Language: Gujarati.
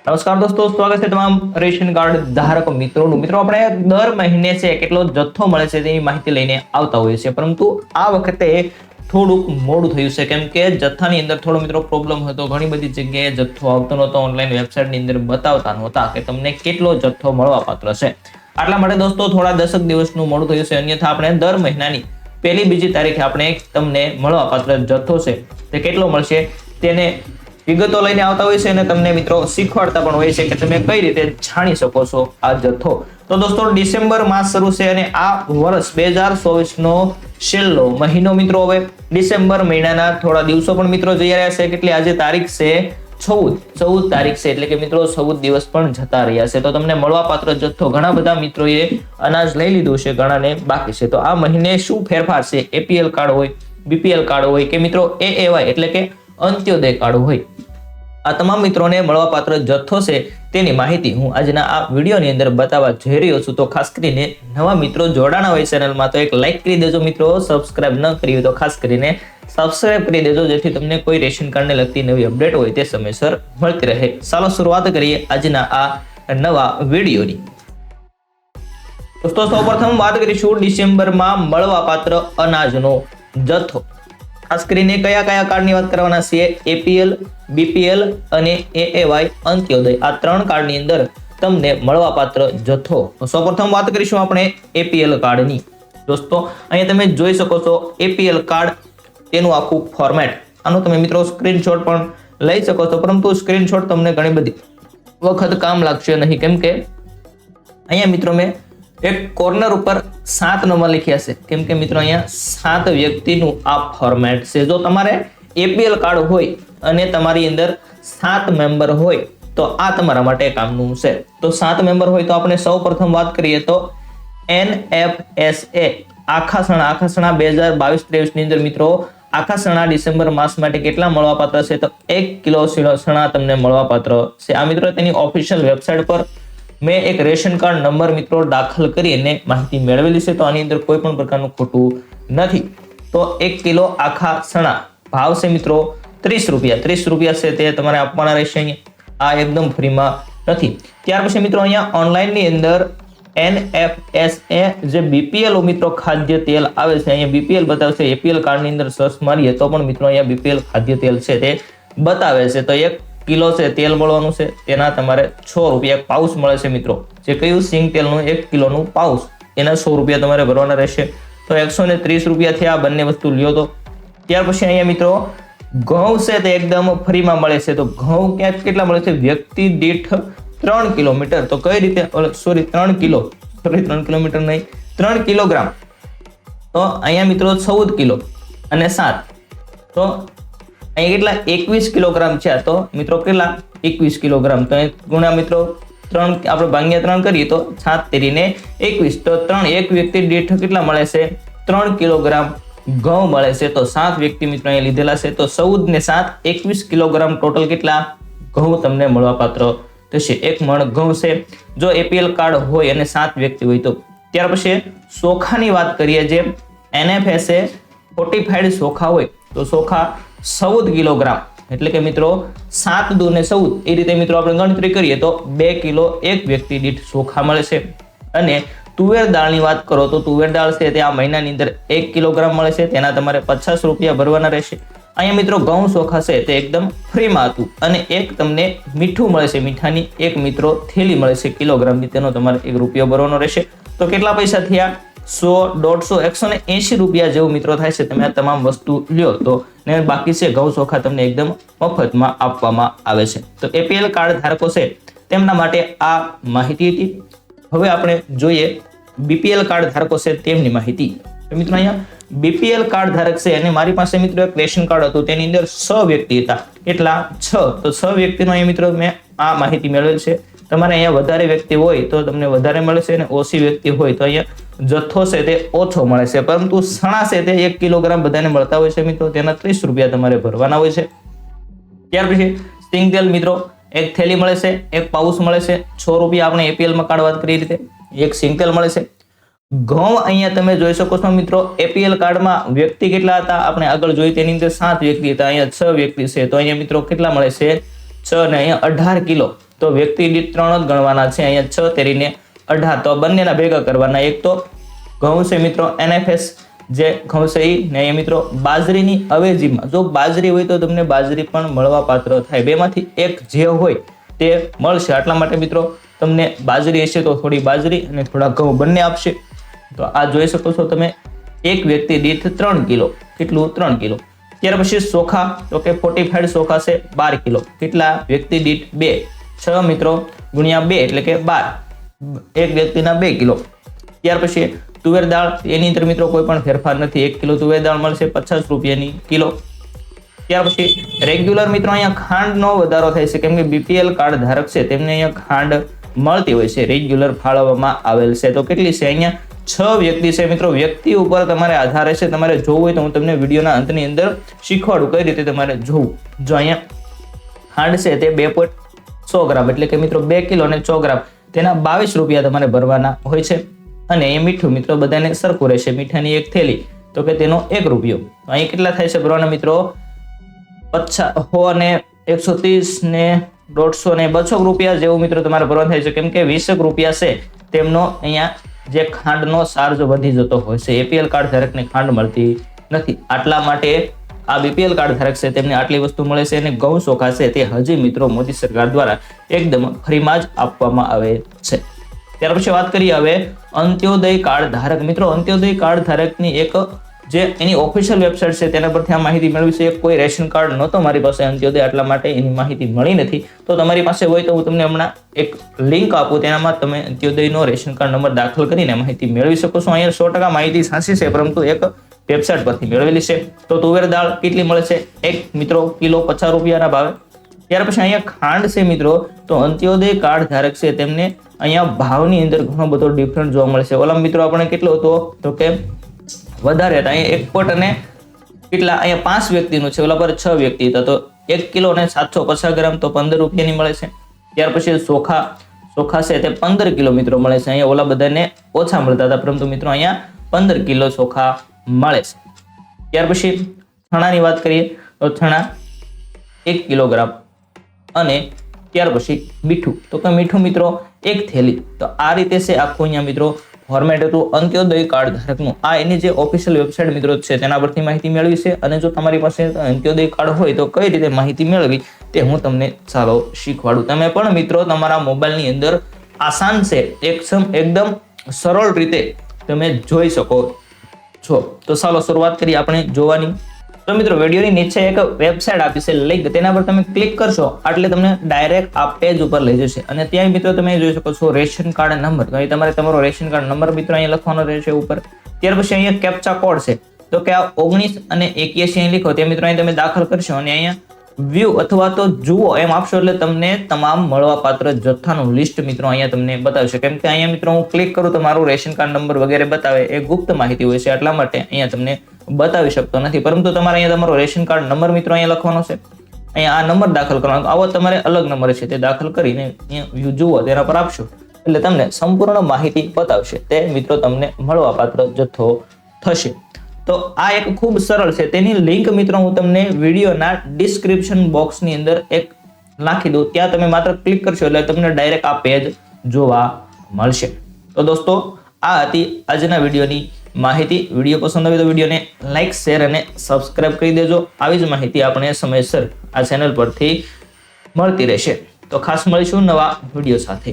નમસ્કાર દોસ્તો, સ્વાગત છે તમામ રેશન કાર્ડ ધારકો મિત્રોનું। મિત્રો આપણે દર મહિને છે કેટલો જથ્થો મળે છે તેની માહિતી લઈને આવતા હોઈએ છીએ, પરંતુ આ વખતે થોડુંક મોડું થયું છે કેમ કે જથ્થાની અંદર થોડો મિત્રો પ્રોબ્લેમ હતો। ઘણી બધી જગ્યાએ જથ્થો આવતો નહોતો, ઓનલાઈન વેબસાઇટની અંદર બતાવતા નહોતા કે તમને કેટલો જથ્થો મળવાપાત્ર છે। આટલા માટે દોસ્તો થોડા દશક દિવસનું મોડું થયું છે, અન્યથા આપણે દર મહિનાની પહેલી બીજી તારીખે આપણે તમને મળવાપાત્ર જથ્થો છે તે કેટલો મળશે તેને વિગતો લઈને આવતા હોય છે અને તમને મિત્રો શીખવાડતા પણ હોય છે કે તમે કઈ રીતે જાણી શકો છો આ જથ્થો। તો દોસ્તો ડિસેમ્બર માસ શરૂ છે અને આ વર્ષ 2024 નો છેલ્લો મહિનો મિત્રો। હવે ડિસેમ્બર મહિનાના થોડા દિવસો પણ મિત્રો જઈ રહ્યા છે। કેટલી આજે તારીખ છે 14 તારીખ છે, એટલે કે મિત્રો 14 દિવસ પણ જતા રહ્યા છે। તો તમને મળવાપાત્ર જથ્થો ઘણા બધા મિત્રોએ અનાજ લઈ લીધું છે, ઘણાને બાકી છે। તો આ મહિને શું ફેરફાર છે, એપીએલ કાર્ડ હોય, બીપીએલ કાર્ડ હોય કે મિત્રો એએવાય એટલે કે અંત્યોદય કાર્ડ હોય, આ તમામ મિત્રોને મળવાપાત્ર જથ્થો છે તેની માહિતી હું આજના આ વિડીયોની અંદર બતાવવા જઈ રહ્યો છું। તો ખાસ કરીને નવા મિત્રો જોડાણા હોય ચેનલમાં તો એક લાઈક કરી દેજો મિત્રો, સબસ્ક્રાઇબ ન કરી હોય તો ખાસ કરીને સબસ્ક્રાઇબ કરી દેજો જેથી તમને કોઈ રેશન કાર્ડને લગતી નવી અપડેટ હોય તે સમયસર મળતી રહે। ચાલો શરૂઆત કરીએ આજના આ નવા વિડીયોની। દોસ્તો સૌપ્રથમ વાત કરીશું ડિસેમ્બરમાં મળવાપાત્ર અનાજનો જથ્થો। ખાસ કરીને કયા કયા કાર્ડની વાત કરવાના છે, એપીએલ, બીપીએલ અને એએવાય અંત્યોદય, આ ત્રણ કાર્ડની અંદર તમને મળવાપાત્ર જથ્થો। તો સૌપ્રથમ વાત કરીશું આપણે એપીએલ કાર્ડની। દોસ્તો અહીંયા તમે જોઈ શકો છો એપીએલ કાર્ડ, તેનું આખું ફોર્મેટ। આનો તમે મિત્રો સ્ક્રીનશોટ પણ લઈ શકો છો, પરંતુ સ્ક્રીનશોટ તમને ઘણી બધી વખત કામ લાગશે નહીં, કેમ કે અહીંયા મિત્રો મેં એક કોર્નર ઉપર 7 નંબર લખ્યા છે, કેમ કે મિત્રો અહીંયા 7 વ્યક્તિનું આ ફોર્મેટ છે। જો તમારે એપીએલ કાર્ડ હોય અને તમારી અંદર 7 મેમ્બર હોય તો આ તમારા માટે કામનું છે। તો 7 મેમ્બર હોય તો આપણે સૌ પ્રથમ વાત કરીએ તો NFSA આખાસણા 2022-23 ની અંદર મિત્રો આખાસણા ડિસેમ્બર માસ માટે કેટલા મળવાપાત્ર છે, તો 1 કિલો સણા તમને મળવાપાત્ર છે। આ મિત્રો તેની ઓફિશિયલ વેબસાઇટ પર મેં એક રેશન કાર્ડ નંબર મિત્રો દાખલ કરીને માહિતી મેળવેલી છે, તો આની અંદર કોઈ પણ પ્રકારનું ખોટું નથી। તો 1 કિલો આખા સણા ભાવ છે મિત્રો 30 રૂપિયા। 30 રૂપિયા છે તે તમારે આપવાના રહેશે, અહીંયા આ એકદમ ફ્રીમાં નથી। ત્યાર પછી મિત્રો અહીંયા ઓનલાઈનની અંદર NFSA જે બીપીએલ મિત્રો ખાદ્ય તેલ આવે છે, અહીંયા બીપીએલ બતાવશે, એપીએલ કાર્ડની અંદર સર્ચ મારીએ તો પણ મિત્રો અહીંયા બીપીએલ ખાદ્ય તેલ છે તે બતાવે છે। તો 1 કિલો છે તેલ મળવાનું છે, તેના તમારે 6 રૂપિયા પાઉચ મળે છે મિત્રો। જે કયું સિંગ તેલનું 1 કિલોનું પાઉચ, એના 100 રૂપિયા તમારે ભરવાના રહેશે। તો 130 રૂપિયાથી આ બંને વસ્તુ લ્યો। તો ત્યાર પછી અહીંયા મિત્રો ઘઉં છે તે એકદમ ફ્રીમાં મળે છે। તો ઘઉં ક્યાંક કેટલા મળે છે, વ્યક્તિ દીઠ 3 કિલોમીટર, તો કઈ રીતે 3 કિલોમીટર નહીં, 3 કિલોગ્રામ। તો અહીંયા મિત્રો 14 કિલો અને 7, તો અહીંયા કેટલા 21 કિલોગ્રામ છે। તો મિત્રો કેટલા 21 કિલોગ્રામ, તો ગુણ્યા મિત્રો 3 આપણે ભાગ્યા 3 કરીએ તો 7 તેરીને 21, તો 3 એક વ્યક્તિ દીઠ કેટલા મળે છે, 3 કિલોગ્રામ ઘઉં મળે છે। તો 7 વ્યક્તિ મિત્રો અહીંયા લીધેલા છે, તો 14 ને 7 21 કિલોગ્રામ ટોટલ કેટલા ઘઉં તમને મળવાપાત્ર થશે। 1 મણ ઘઉં છે જો એપીએલ કાર્ડ હોય અને 7 વ્યક્તિ હોય તો। ત્યાર પછી ચોખાની વાત કરીએ, જે NFSA ફોર્ટિફાઈડ ચોખા હોય તો ચોખા 14 કિલોગ્રામ, એટલે કે મિત્રો 7 દુ ને 14 એ રીતે મિત્રો આપણે ગણતરી કરીએ તો 2 કિલો એક વ્યક્તિ દીઠ ચોખા મળે છે। અને તુવેર દાળની વાત કરો તો તુવેર દાળ છે તે આ મહિનાની અંદર 1 કિલોગ્રામ મળે છે, તેના તમારે 50 રૂપિયા ભરવાના રહેશે। અહીંયા મિત્રો ઘઉં ચોખા છે તે એકદમ ફ્રીમાં હતું, અને એક તમને મીઠું મળે છે, મીઠાની એક મિત્રો થેલી મળે છે કિલોગ્રામની, તેનો તમારે 1 રૂપિયો ભરવાનો રહેશે। તો કેટલા પૈસા થયા, 100, 150, 180 રૂપિયા જેવું મિત્રો થાય છે। તમે આ તમામ વસ્તુ લ્યો તો ને બાકી છે ઘઉં ચોખા તમને એકદમ મફતમાં આપવામાં આવે છે। તો એપીએલ કાર્ડ ધારકો છે તેમના માટે આ માહિતી હતી। હવે આપણે જોઈએ બીપીએલ કાર્ડ ધારકો છે તેમની માહિતી। તો મિત્રો અહીંયા બીપીએલ કાર્ડ ધારક છે અને મારી પાસે મિત્રો એક રેશન કાર્ડ હતું, તેની અંદર 6 વ્યક્તિ હતા, એટલા 6, તો 6 વ્યક્તિનો અહીંયા મિત્રો મેં આ માહિતી મેળવેલ છે। તમારે અહીંયા વધારે વ્યક્તિ હોય તો તમને વધારે મળે છે, અને ઓછી વ્યક્તિ હોય તો અહીંયા જથ્થો છે તે ઓછો મળે છે, પરંતુ સણા છે તે 1 કિલોગ્રામ બધાને મળતા હોય છે મિત્રો, તેના 30 રૂપિયા તમારે ભરવાના હોય છે। ત્યાર પછી સિંગ તેલ મિત્રો એક થેલી મળે છે, એક પાઉચ મળે છે, 6 રૂપિયા આપણે એપીએલમાં કાર્ડ વાત કરી રીતે એક સિંગ તેલ મળે છે। ઘઉં અહીંયા તમે જોઈ શકો છો મિત્રો, એપીએલ કાર્ડમાં વ્યક્તિ કેટલા હતા આપણે આગળ જોઈ, તેની અંદર 7 વ્યક્તિ હતા, અહીંયા 6 વ્યક્તિ છે, તો અહીંયા મિત્રો કેટલા મળે છે 6 ને અહીંયા 18 કિલો તો વ્યક્તિ દીઠ 3 જ ગણવાના છે. અહીંયા 6 તેરીને 18 તો બંનેના ભેગા કરવાના. એક તો ઘઉં છે મિત્રો NFS જે ઘઉં છે એ, ને અહીંયા મિત્રો બાજરીની અવેજીમાં જો બાજરી હોય તો તમને બાજરી પણ મળવા પાત્ર થાય. બેમાંથી એક જે હોય તે મળશે. આટલા માટે મિત્રો તમને બાજરી હશે તો થોડી બાજરી અને થોડા ઘઉં બંને આપશે. તો આ જોઈ શકો છો તમે, એક વ્યક્તિ દીઠ 3 કિલો. કેટલું? 3 કિલો. ત્યાર પછી ચોખા, તો કે ફોર્ટિફાઈડ ચોખા છે 12 કિલો. કેટલા? વ્યક્તિ દીઠ 2. 6 મિત્રો ગુણ્યા 2 એટલે કે 12. એક વ્યક્તિના 2 કિલો. ત્યાર પછી તુવેર દાળ, એની અંદર મિત્રો કોઈ પણ ફેરફાર નથી. 1 કિલો તુવેર દાળ મળશે 50 રૂપિયાની કિલો. ત્યાર પછી રેગ્યુલર મિત્રો અહીંયા ખાંડનો વધારો થાય છે, કેમ કે BPL કાર્ડ ધારક છે તેમને અહીંયા ખાંડ મળતી હોય છે, રેગ્યુલર ફાળવવામાં આવેલ છે. તો કેટલી છે? અહીંયા 6 વ્યક્તિ છે મિત્રો. વ્યક્તિ ઉપર તમારે આધાર છે. તમારે જોવું હોય તો હું તમને વિડીયોના અંતની અંદર શીખવાડું કઈ રીતે તમારે જોવું. જો અહીંયા ખાંડ છે તે 2.100 ગ્રામ એટલે કે મિત્રો 2 કિલો અને 100 ગ્રામ, તેના 22 રૂપિયા તમારે ભરવાના હોય છે. અને એ મીઠું મિત્રો બધાને સરખું રહેશે. મીઠાની એક થેલી તો કે તેનો 1 રૂપિયો. અહીં કેટલા થાય છે ભરવાના મિત્રો? 50 ને 130 ને 150 ને 200 રૂપિયા જેવું મિત્રો તમારે ભરવાનું થાય છે, કેમ કે 20 રૂપિયા છે તેમનો અહીંયા જે ખાંડનો ચાર્જ વધી જતો હોય છે. APL કાર્ડ ધારકને ખાંડ મળતી નથી. આટલા માટે આ BPL કાર્ડ ધારક છે તેમને આટલી વસ્તુ મળે છે. અને ઘઉં ચોખા છે તે હજી મિત્રો મોદી સરકાર દ્વારા એકદમ ફ્રીમાં જ આપવામાં આવે છે. ત્યાર પછી વાત કરીએ હવે અંત્યોદય કાર્ડ ધારક. મિત્રો અંત્યોદય કાર્ડ ધારકની એક જે એની ઓફિશિયલ વેબસાઇટ છે તેના પરથી આ માહિતી મેળવી છે. કોઈ રેશન કાર્ડ નહોતો મારી પાસે અંત્યોદય, આટલા માટે એની માહિતી મળી નથી. તો તમારી પાસે હોય તો હું તમને હમણાં એક લિંક આપું, તેનામાં તમે અંત્યોદયનો રેશન કાર્ડ નંબર દાખલ કરીને માહિતી મેળવી શકો છો. અહીંયા 100% માહિતી સાચી છે, પરંતુ એક વેબસાઇટ પરથી મેળવેલી છે. તો તુવેર દાળ કેટલી મળે છે? 1 મિત્રો કિલો 50 રૂપિયાના ભાવે. ત્યાર પછી અહીંયા ખાંડ છે મિત્રો, તો અંત્યોદય કાર્ડ ધારક છે તેમને અહીંયા ભાવની અંદર ઘણો બધો ડિફરન્ટ જોવા મળે છે. ઓલા મિત્રો આપણે કેટલો હતો તો કે વધારે હતા. અહીંયા 1 પોટ અને કેટલા અહીંયા 5 વ્યક્તિનું છે, ઓલા પર 6 વ્યક્તિ હતા. તો 1 કિલો અને 750 ગ્રામ તો 15 રૂપિયાની મળે છે. ત્યાર પછી ચોખા છે તે 15 કિલો મિત્રો મળે છે. અહીંયા ઓલા બધાને ઓછા મળતા હતા, પરંતુ મિત્રો અહીંયા 15 કિલો ચોખા મળે છે. ત્યાર પછી ચણાની વાત કરીએ તો ચણા 1 કિલોગ્રામ. અને ત્યાર પછી મીઠું, તો કે મીઠું મિત્રો 1 થેલી. તો આ રીતે છે આખું અહીંયા મિત્રો ફોર્મેટ હતું અંત્યોદય કાર્ડ ધારકનું. આ એની જે ઓફિશિયલ વેબસાઇટ મિત્રો છે તેના પરથી માહિતી મેળવી છે. અને જો તમારી પાસે અંત્યોદય કાર્ડ હોય તો કઈ રીતે માહિતી મેળવી તે હું તમને ચાલો શીખવાડું. તમે પણ મિત્રો તમારા મોબાઈલની અંદર આસાન છે એકદમ સરળ રીતે તમે જોઈ શકો છો. તો ચાલો શરૂઆત કરીએ આપણે જોવાની. તો મિત્રો વિડીયોની નીચે એક વેબસાઇટ આપી છે લિંક, તેના પર તમે ક્લિક કરશો એટલે તમને ડાયરેક્ટ આ પેજ ઉપર લઈ જશે. અને ત્યાં મિત્રો તમે જોઈ શકો છો રેશન કાર્ડ નંબર. તો અહીં તમારે તમારો રેશન કાર્ડ નંબર મિત્રો અહીંયા લખવાનો રહેશે ઉપર. ત્યાર પછી અહીંયા કેપ્ચા કોડ છે, તો કે આ 19 અને 81 અહીં લીખો તે મિત્રો અહીં તમે દાખલ કરશો અને અહીંયા વ્યૂ અથવા તો જુઓ એમ આપશો એટલે તમને તમામ મળવાપાત્ર જથ્થાનું લિસ્ટ મિત્રો અહીંયા તમને બતાવશે. કેમ કે અહીંયા મિત્રો હું ક્લિક કરું તો મારું રેશન કાર્ડ નંબર વગેરે બતાવે, એ ગુપ્ત માહિતી હોય છે, એટલા માટે અહીંયા તમને બતાવી શકતો નથી. પરંતુ તમારે અહીંયા તમારો રેશન કાર્ડ નંબર મિત્રો અહીંયા લખવાનો છે. અહીંયા આ નંબર દાખલ કરવાનો. આવો તમારે અલગ નંબર છે તે દાખલ કરીને અહીંયા વ્યૂ જુઓ તેના પર આપશો એટલે તમને સંપૂર્ણ માહિતી બતાવશે. તે મિત્રો તમને મળવાપાત્ર જથ્થો થશે. તો આ એક ખૂબ સરળ છે. તેની લિંક મિત્રો હું તમને વિડીયોના ડિસ્ક્રિપ્શન બોક્સની અંદર એક નાખી દઉં. ત્યાં તમે માત્ર ક્લિક કરશો એટલે તમને ડાયરેક્ટ આ પેજ જોવા મળશે. તો દોસ્તો આ હતી આજના વિડીયોની માહિતી. વિડીયો પસંદ આવે તો વિડીયોને લાઈક, શેર અને સબસ્ક્રાઇબ કરી દેજો. આવી જ માહિતી આપણે સમયસર આ ચેનલ પરથી મળતી રહેશે. તો ખાસ મળીશું નવા વિડીયો સાથે.